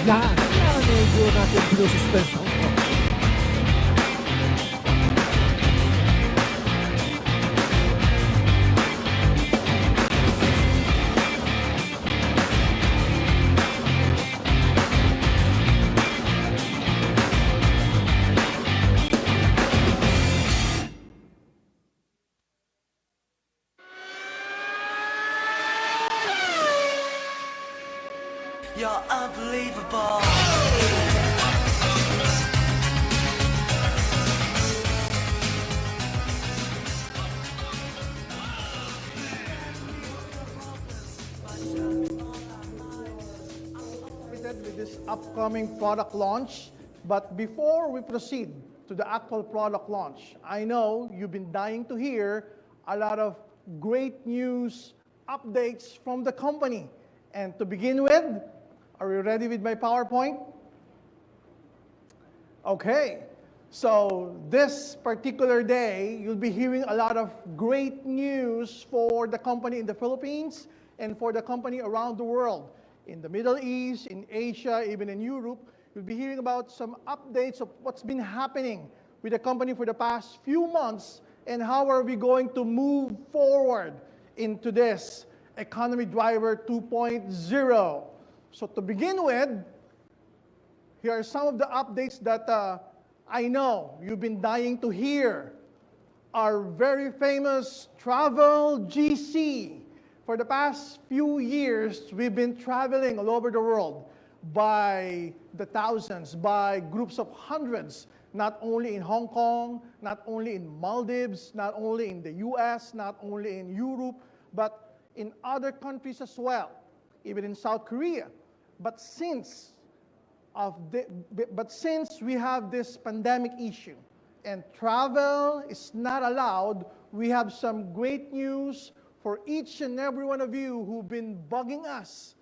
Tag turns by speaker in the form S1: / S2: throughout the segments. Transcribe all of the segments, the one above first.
S1: Yan. Kaya medyo natin pinususpense.
S2: You're unbelievable.
S3: With this upcoming product launch, but before we proceed to the actual product launch, I know you've been dying to hear a lot of great news updates from the company. And to begin with, are you ready with my PowerPoint? Okay, so this particular day, you'll be hearing a lot of great news for the company in the Philippines and for the company around the world. In the Middle East, in Asia, even in Europe, you'll be hearing about some updates of what's been happening with the company for the past few months and how are we going to move forward into this economy driver 2.0. So to begin with, here are some of the updates that I know you've been dying to hear. Our very famous Travel GC. For the past few years, we've been traveling all over the world by the thousands, by groups of hundreds, not only in Hong Kong, not only in Maldives, not only in the US, not only in Europe, but in other countries as well, even in South Korea. But since we have this pandemic issue and travel is not allowed, we have some great news for each and every one of you who've been bugging us.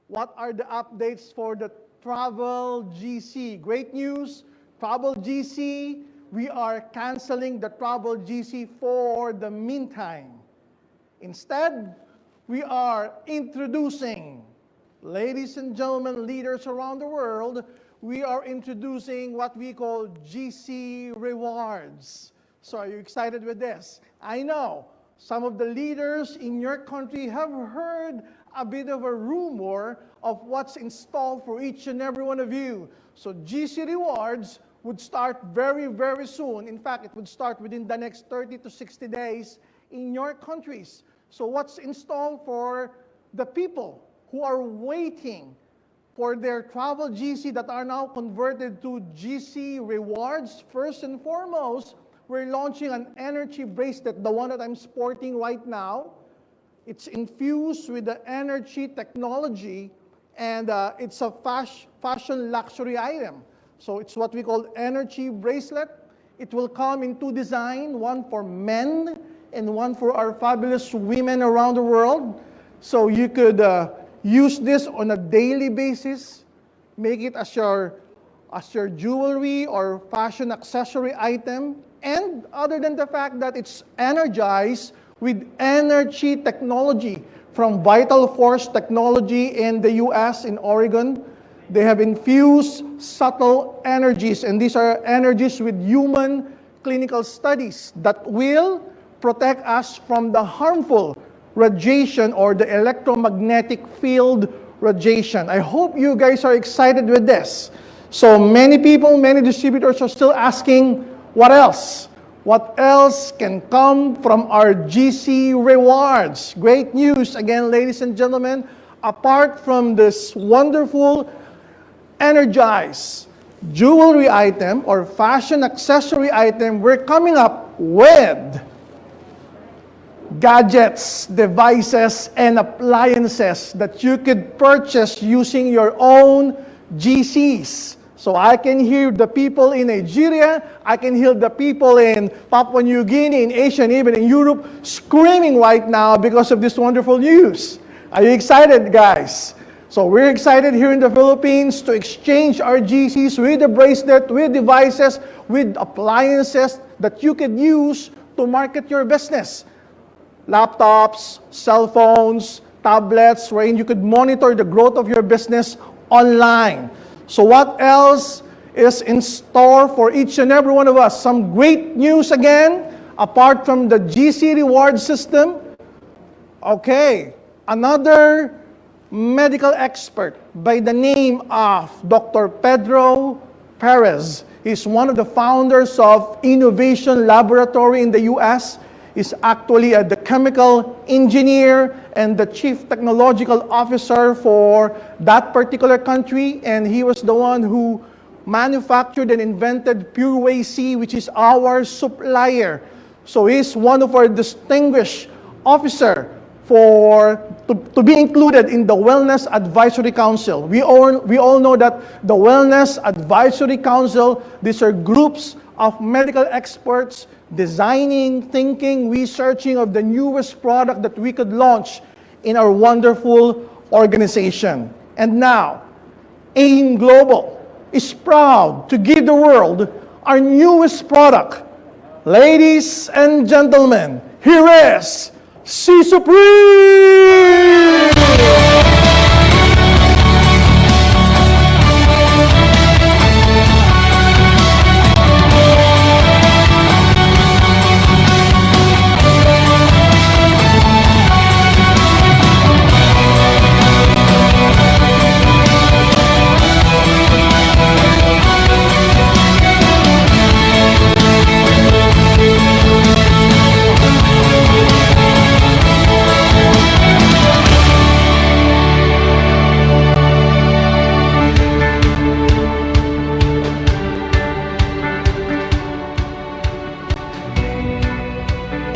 S3: What are the updates for the Travel GC? Great news, Travel GC, we are canceling the Travel GC for the meantime. Instead, we are introducing, ladies and gentlemen, leaders around the world, we are introducing what we call GC Rewards. So are you excited with this? I know some of the leaders in your country have heard a bit of a rumor of what's installed for each and every one of you. So GC Rewards would start very, very soon. In fact, it would start within the next 30 to 60 days in your countries. So what's installed for the people who are waiting for their Travel GC that are now converted to GC Rewards? First and foremost, we're launching an energy bracelet, the one that I'm sporting right now. It's infused with the energy technology, and it's a fashion luxury item. So it's what we call energy bracelet. It will come in two designs, one for men and one for our fabulous women around the world. So you could use this on a daily basis, make it as your jewelry or fashion accessory item. And other than the fact that it's energized with energy technology from Vital Force Technology in the US, in Oregon, they have infused subtle energies, and these are energies with human clinical studies that will protect us from the harmful radiation or the electromagnetic field radiation. I hope you guys are excited with this. So many people, many distributors are still asking, what else? What else can come from our GC Rewards? Great news again, ladies and gentlemen. Apart from this wonderful energized jewelry item or fashion accessory item, we're coming up with gadgets, devices, and appliances that you could purchase using your own GCs. So I can hear the people in Nigeria, I can hear the people in Papua New Guinea, in Asia, and even in Europe screaming right now because of this wonderful news. Are you excited, guys? So we're excited here in the Philippines to exchange our GCs with the bracelet, with devices, with appliances that you could use to market your business. Laptops, cell phones, tablets, wherein you could monitor the growth of your business online. So what else is in store for each and every one of us? Some great news again, apart from the GC reward system. Okay, another medical expert by the name of Dr. Pedro Perez. He's one of the founders of Innovation Laboratory in the US. He's actually the chemical engineer and the chief technological officer for that particular country. And he was the one who manufactured and invented Pure Way C, which is our supplier. So he's one of our distinguished officer to be included in the Wellness Advisory Council. We all know that the Wellness Advisory Council, these are groups of medical experts designing, thinking, researching of the newest product that we could launch in our wonderful organization. And now, AIM Global is proud to give the world our newest product. Ladies and gentlemen, here is C Supreme!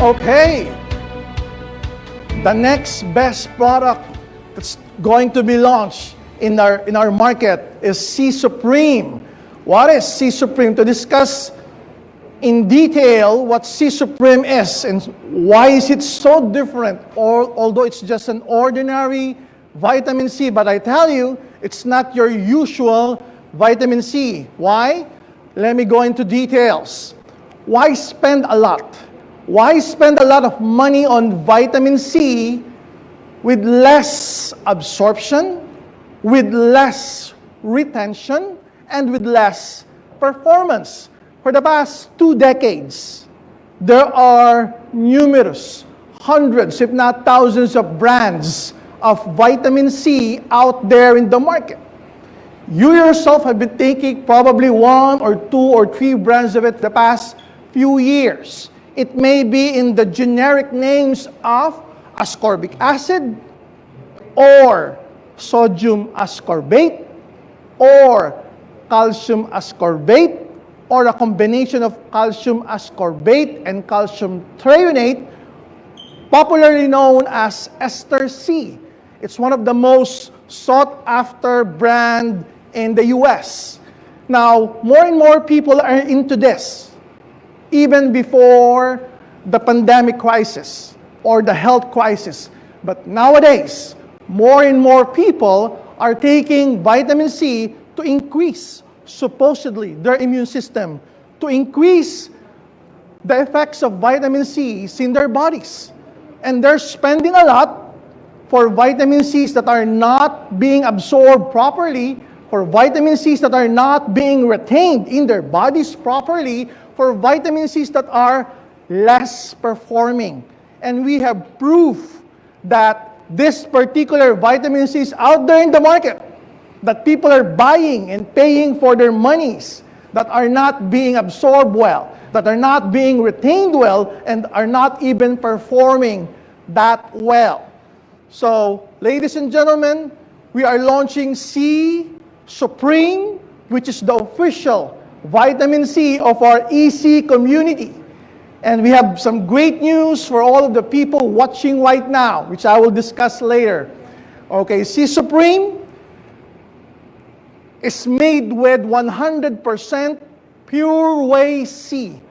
S3: Okay, the next best product that's going to be launched in our market is C Supreme. What is C Supreme? To discuss in detail what C Supreme is and why is it so different, although it's just an ordinary vitamin C, but I tell you, it's not your usual vitamin C. Why? Let me go into details. Why spend a lot? Why spend a lot of money on vitamin C with less absorption, with less retention, and with less performance? For the past 2 decades, there are numerous, hundreds, if not thousands of brands of vitamin C out there in the market. You yourself have been taking probably 1 or 2 or 3 brands of it the past few years. It may be in the generic names of ascorbic acid, or sodium ascorbate, or calcium ascorbate, or a combination of calcium ascorbate and calcium threonate, popularly known as Ester C. It's one of the most sought-after brand in the US. Now, more and more people are into this, even before the pandemic crisis or the health crisis. But nowadays, more and more people are taking vitamin C to increase, supposedly, their immune system, to increase the effects of vitamin C in their bodies. And they're spending a lot for vitamin Cs that are not being absorbed properly, for vitamin Cs that are not being retained in their bodies properly, for vitamin Cs that are less performing. And we have proof that this particular vitamin C is out there in the market, that people are buying and paying for their monies, that are not being absorbed well, that are not being retained well, and are not even performing that well. So, ladies and gentlemen, we are launching C Supreme, which is the official vitamin C of our EC community. And we have some great news for all of the people watching right now, which I will discuss later. Okay, C Supreme is made with 100% Pure Way C.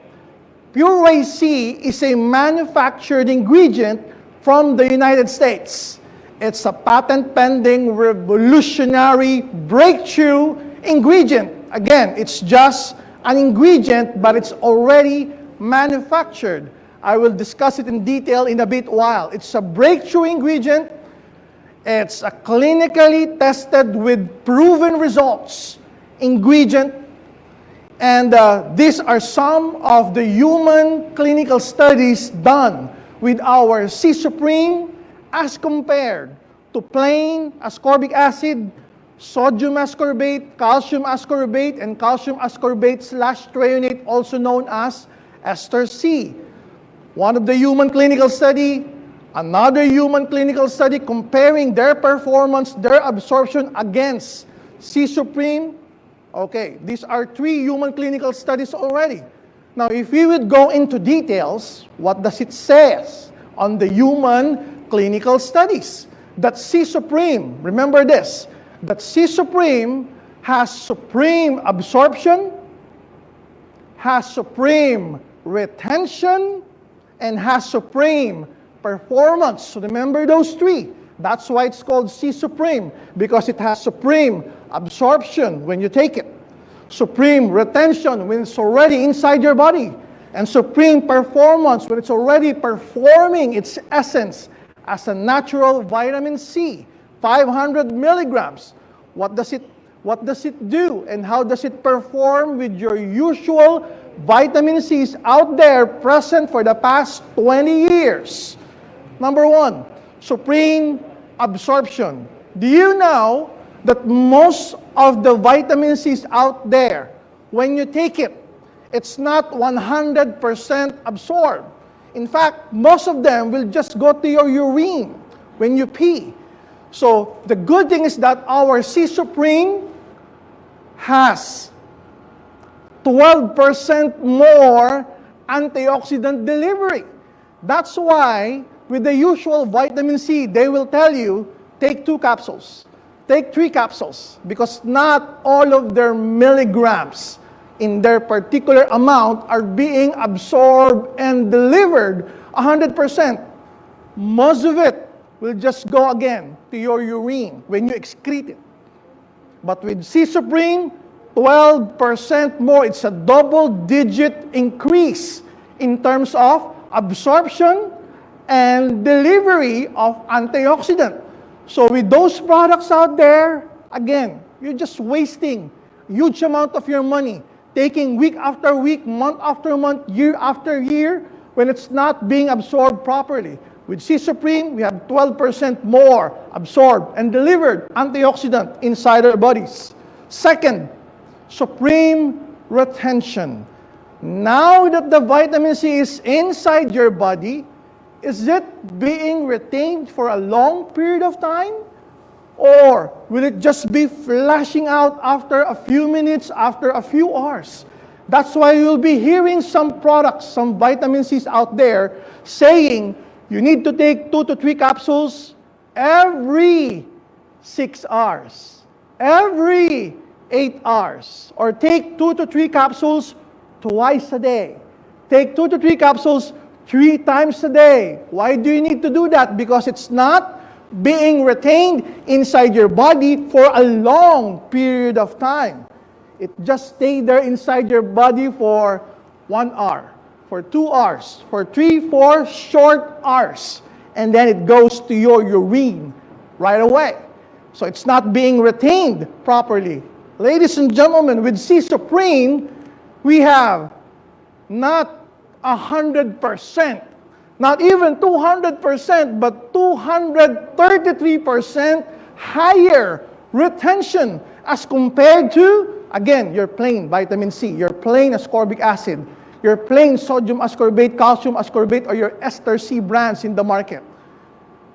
S3: Pure Way C is a manufactured ingredient from the United States. It's a patent-pending, revolutionary, breakthrough ingredient. Again, it's just an ingredient, but it's already manufactured. I will discuss it in detail in a bit while. It's a breakthrough ingredient. It's a clinically tested with proven results ingredient. And these are some of the human clinical studies done with our C Supreme as compared to plain ascorbic acid, sodium ascorbate, calcium ascorbate, and calcium ascorbate / threonate, also known as ester C. One of the human clinical study, another human clinical study comparing their performance, their absorption against C Supreme. Okay, these are 3 human clinical studies already. Now, if we would go into details, what does it say on the human clinical studies? That C Supreme, remember this, that C Supreme has supreme absorption, has supreme retention, and has supreme performance. So remember those 3. That's why it's called C Supreme, because it has supreme absorption when you take it, supreme retention when it's already inside your body, and supreme performance when it's already performing its essence as a natural vitamin C, 500 milligrams. What does it do, and how does it perform with your usual vitamin C's out there present for the past 20 years? Number 1, supreme absorption. Do you know that most of the vitamin C's out there, when you take it, it's not 100% absorbed. In fact, most of them will just go to your urine when you pee. So the good thing is that our C Supreme has 12% more antioxidant delivery. That's why with the usual vitamin C, they will tell you, take 2 capsules, take 3 capsules, because not all of their milligrams in their particular amount are being absorbed and delivered 100%. Most of it will just go again to your urine when you excrete it. But with C Supreme, 12% more. It's a double-digit increase in terms of absorption and delivery of antioxidant. So with those products out there, again, you're just wasting a huge amount of your money, taking week after week, month after month, year after year, when it's not being absorbed properly. With C Supreme, we have 12% more absorbed and delivered antioxidant inside our bodies. Second, supreme retention. Now that the vitamin C is inside your body, is it being retained for a long period of time? Or will it just be flashing out after a few minutes, after a few hours? That's why you'll be hearing some products, some vitamin C's out there saying you need to take 2 to 3 capsules every 6 hours, every 8 hours, or take 2 to 3 capsules twice a day. Take 2 to 3 capsules 3 times a day. Why do you need to do that? Because it's not being retained inside your body for a long period of time. It just stays there inside your body for 1 hour, for 2 hours, for 3, 4 short hours. And then it goes to your urine right away. So it's not being retained properly. Ladies and gentlemen, with C Supreme, we have not 100%, not even 200%, but 233% higher retention as compared to, again, your plain vitamin C, your plain ascorbic acid, your plain sodium ascorbate, calcium ascorbate, or your ester C brands in the market.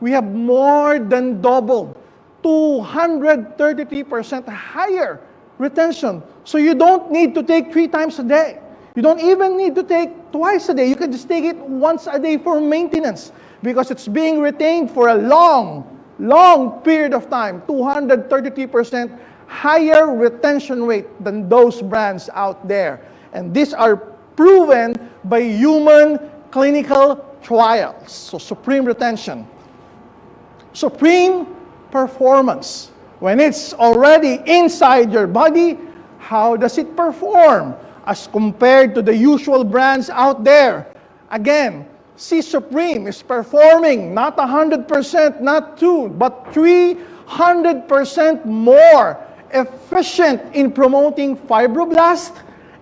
S3: We have more than doubled, 233% higher retention. So you don't need to take 3 times a day. You don't even need to take twice a day. You can just take it once a day for maintenance because it's being retained for a long period of time. 233% higher retention rate than those brands out there. And these are proven by human clinical trials. So supreme retention. Supreme performance. When it's already inside your body, how does it perform as compared to the usual brands out there? Again, C Supreme is performing not 100%, not 2, but 300% more efficient in promoting fibroblast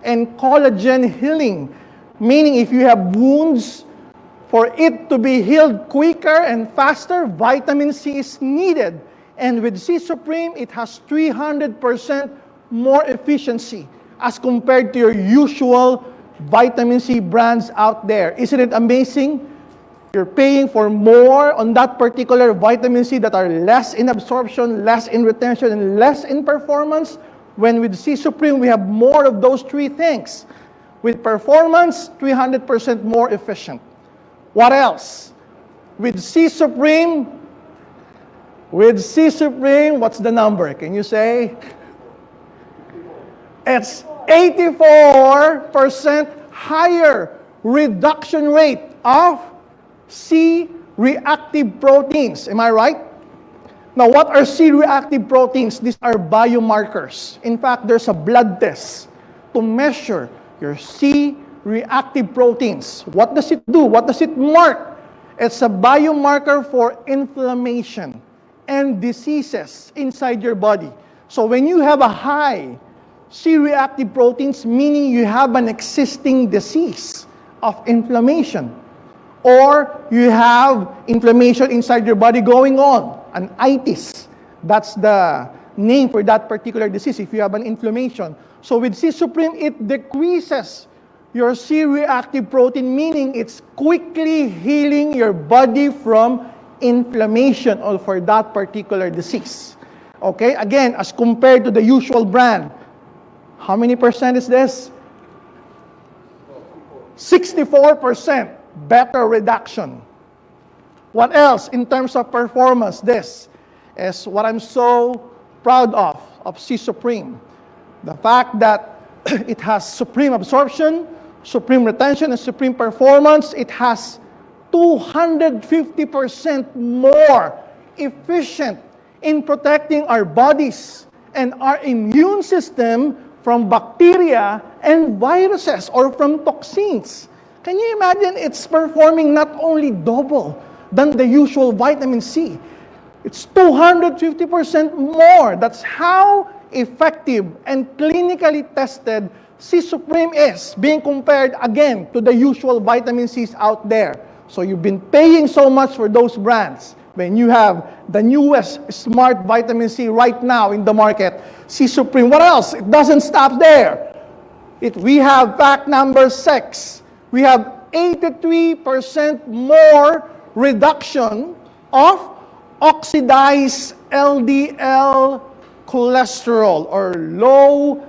S3: and collagen healing. Meaning if you have wounds, for it to be healed quicker and faster, vitamin C is needed. And with C Supreme, it has 300% more efficiency as compared to your usual vitamin C brands out there. Isn't it amazing? You're paying for more on that particular vitamin C that are less in absorption, less in retention, and less in performance. When with C Supreme, we have more of those three things. With performance, 300% more efficient. What else? With C Supreme, what's the number? Can you say? It's 84% higher reduction rate of C-reactive proteins. Am I right? Now, what are C-reactive proteins? These are biomarkers. In fact, there's a blood test to measure your C-reactive proteins. What does it do? What does it mark? It's a biomarker for inflammation and diseases inside your body. So when you have a high C-reactive proteins, meaning you have an existing disease of inflammation, or you have inflammation inside your body going on, an itis. That's the name for that particular disease if you have an inflammation. So with C Supreme, it decreases your C-reactive protein, meaning it's quickly healing your body from inflammation or for that particular disease. Okay, again, as compared to the usual brand, how many percent is this? 64% better reduction. What else in terms of performance? This is what I'm so proud of C Supreme. The fact that it has supreme absorption, supreme retention, and supreme performance. It has 250% more efficient in protecting our bodies and our immune system from bacteria and viruses or from toxins. Can you imagine it's performing not only double than the usual vitamin C? It's 250% more. That's how effective and clinically tested C Supreme is, being compared again to the usual vitamin C's out there. So you've been paying so much for those brands. When you have the newest smart vitamin C right now in the market, C Supreme. What else? It doesn't stop there. We have fact number 6. We have 83% more reduction of oxidized LDL cholesterol or low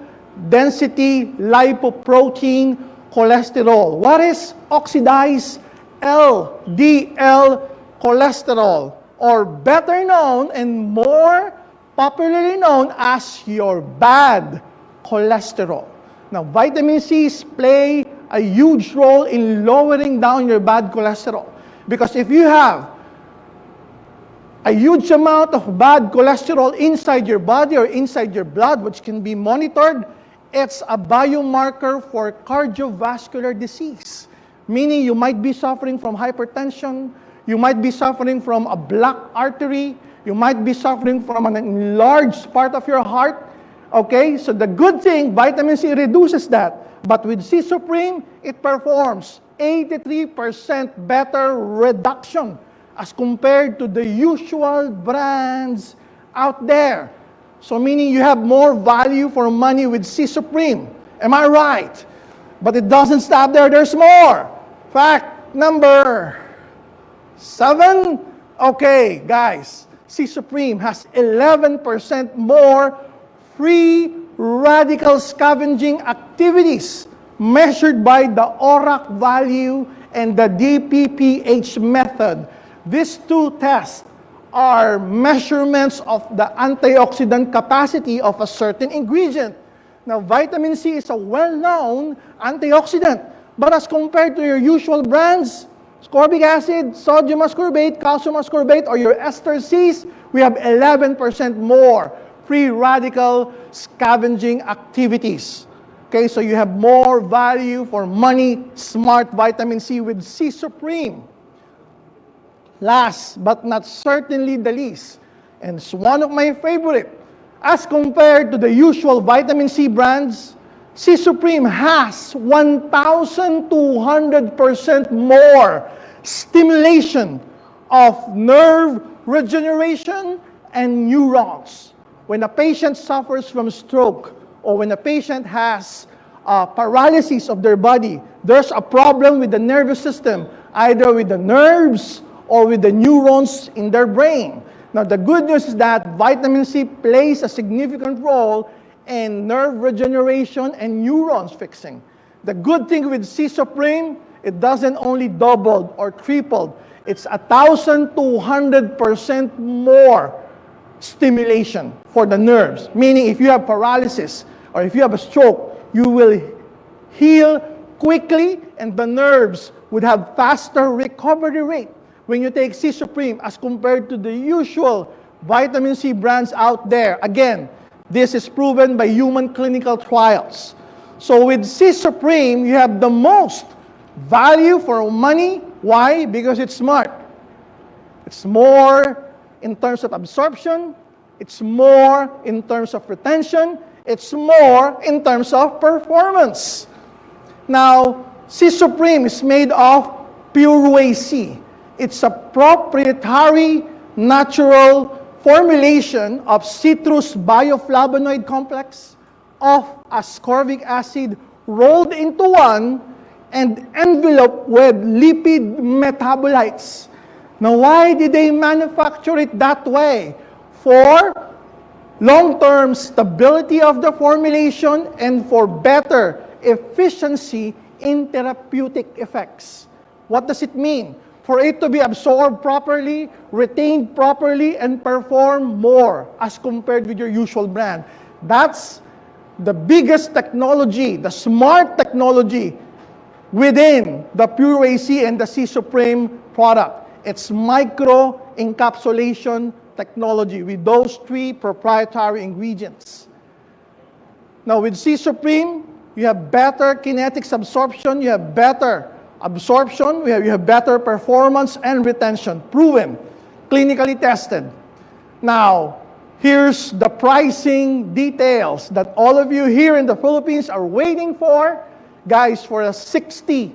S3: density lipoprotein cholesterol. What is oxidized LDL cholesterol, or better known and more popularly known as your bad cholesterol? Now, vitamin C's play a huge role in lowering down your bad cholesterol. Because if you have a huge amount of bad cholesterol inside your body or inside your blood, which can be monitored, it's a biomarker for cardiovascular disease. Meaning you might be suffering from hypertension, you might be suffering from a blocked artery, you might be suffering from an enlarged part of your heart. Okay, so the good thing, vitamin C reduces that. But with C Supreme, it performs 83% better reduction as compared to the usual brands out there. So meaning you have more value for money with C Supreme. Am I right? But it doesn't stop there. There's more. Fact number 7. Okay, guys. C Supreme has 11% more free radical scavenging activities measured by the ORAC value and the DPPH method. These two tests are measurements of the antioxidant capacity of a certain ingredient. Now, vitamin C is a well-known antioxidant, but as compared to your usual brands, ascorbic acid, sodium ascorbate, calcium ascorbate, or your ester Cs, we have 11% more free radical scavenging activities. Okay, so you have more value for money, smart vitamin C with C Supreme. Last but not certainly the least, and it's one of my favorite, as compared to the usual vitamin C brands, C Supreme has 1,200% more stimulation of nerve regeneration and neurons. When a patient suffers from stroke, or when a patient has paralysis of their body, there's a problem with the nervous system, either with the nerves or with the neurons in their brain. Now, the good news is that vitamin C plays a significant role in nerve regeneration and neurons fixing. The good thing with C Supreme, it doesn't only double or triple, it's 1,200% more stimulation for the nerves. Meaning, if you have paralysis or if you have a stroke, you will heal quickly and the nerves would have faster recovery rate when you take C Supreme as compared to the usual vitamin C brands out there. Again, this is proven by human clinical trials. So with C Supreme, you have the most value for money. Why? Because it's smart. It's more in terms of absorption. It's more in terms of retention. It's more in terms of performance. Now, C Supreme is made of pure whey C. It's a proprietary natural formulation of citrus bioflavonoid complex of ascorbic acid rolled into one and enveloped with lipid metabolites. Now, why did they manufacture it that way? For long-term stability of the formulation and for better efficiency in therapeutic effects. What does it mean? For it to be absorbed properly, retained properly, and perform more as compared with your usual brand. That's the biggest technology, the smart technology within the Pure AC and the C Supreme product. It's micro-encapsulation technology with those three proprietary ingredients. Now with C Supreme, you have better kinetics absorption, you have better absorption, you have better performance and retention, proven, clinically tested. Now, here's the pricing details that all of you here in the Philippines are waiting for. Guys, for a 60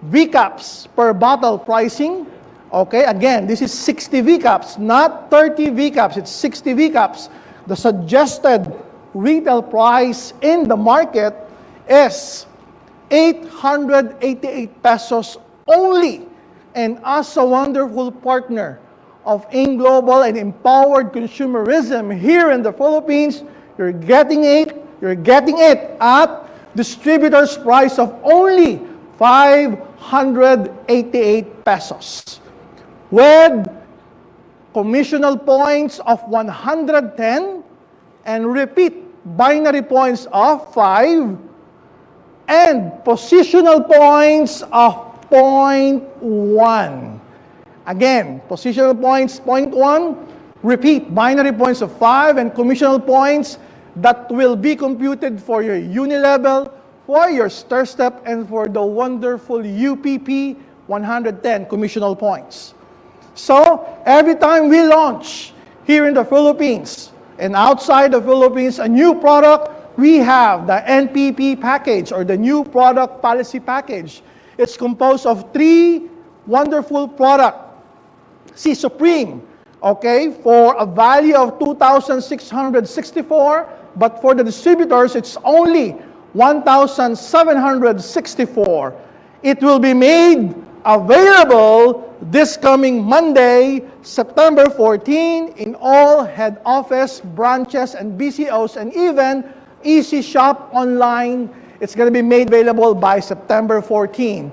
S3: VCAPs per bottle pricing, okay, again, this is 60 VCAPs, not 30 VCAPs, it's 60 VCAPs. The suggested retail price in the market is 888 pesos only. And as a wonderful partner of AIM Global and Empowered Consumerism here in the Philippines, you're getting it at distributor's price of only 588 pesos. With commissional points of 110 and repeat binary points of 5 and positional points of 0.1. Again, positional points 0.1, repeat binary points of 5 and commissional points that will be computed for your unilevel, for your stir step, and for the wonderful UPP 110 commissional points. So, every time we launch here in the Philippines and outside the Philippines a new product, we have the NPP package or the new product policy package. It's composed of 3 wonderful products. C Supreme, okay, for a value of 2,664, but for the distributors, it's only 1,764. It will be made available this coming Monday, September 14, in all head office, branches, and BCOs, and even Easy Shop online. It's going to be made available by September 14.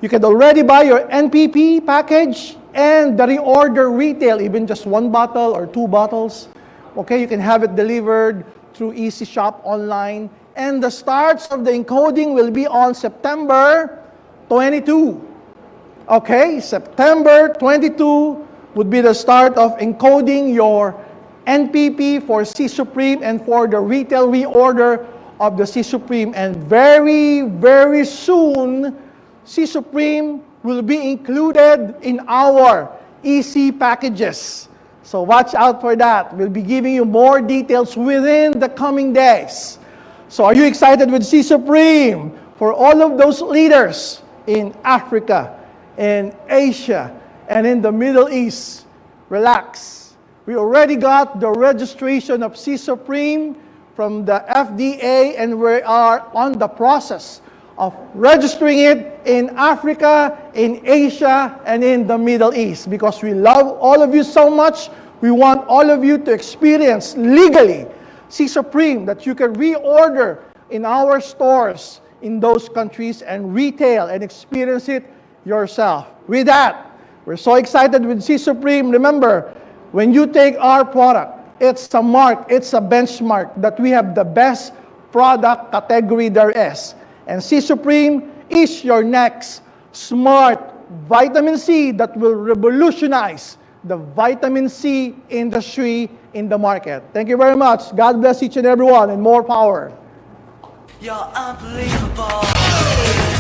S3: You can already buy your NPP package and the reorder retail, even just 1 bottle or 2 bottles. Okay, you can have it delivered through Easy Shop online. And the starts of the encoding will be on September 22. Okay, September 22 would be the start of encoding your NPP for C Supreme and for the retail reorder of the C Supreme, and very, very soon, C Supreme will be included in our EC packages. So watch out for that. We'll be giving you more details within the coming days. So are you excited with C Supreme? For all of those leaders in Africa, in Asia, and in the Middle East, relax. We already got the registration of C Supreme from the FDA, and we are on the process of registering it in Africa, in Asia, and in the Middle East. Because we love all of you so much, we want all of you to experience legally C Supreme that you can reorder in our stores in those countries and retail and experience it yourself. With that, we're so excited with C Supreme. Remember, when you take our product, it's a mark, it's a benchmark that we have the best product category there is. And C Supreme is your next smart vitamin C that will revolutionize the vitamin C industry in the market. Thank you very much. God bless each and every one, and more power.
S2: You're unbelievable.